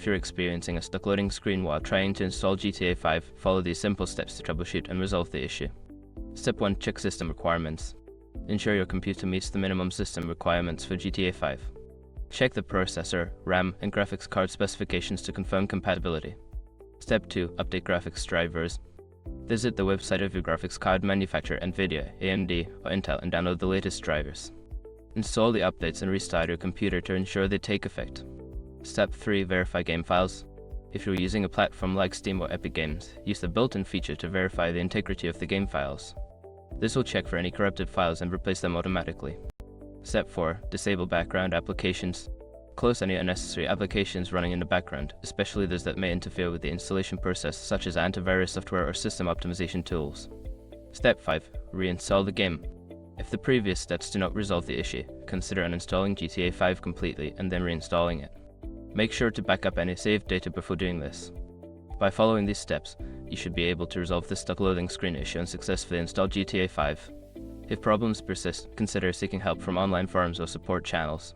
you're experiencing a stuck loading screen while trying to install GTA 5, follow these simple steps to troubleshoot and resolve the issue. Step 1. Check system requirements. Ensure your computer meets the minimum system requirements for GTA 5. Check the processor, RAM, and graphics card specifications to confirm compatibility. Step 2. Update graphics drivers. Visit the website of your graphics card manufacturer, NVIDIA, AMD, or Intel, and download the latest drivers. Install the updates and restart your computer to ensure they take effect. Step 3. Verify game files. If you're using a platform like Steam or Epic Games, use the built-in feature to verify the integrity of the game files. This will check for any corrupted files and replace them automatically. Step 4. Disable background applications. Close any unnecessary applications running in the background, especially those that may interfere with the installation process, such as antivirus software or system optimization tools. Step 5. Reinstall the game. If the previous steps do not resolve the issue, consider uninstalling GTA 5 completely and then reinstalling it. Make sure to back up any saved data before doing this. By following these steps, you should be able to resolve the stuck loading screen issue and successfully install GTA 5. If problems persist, consider seeking help from online forums or support channels.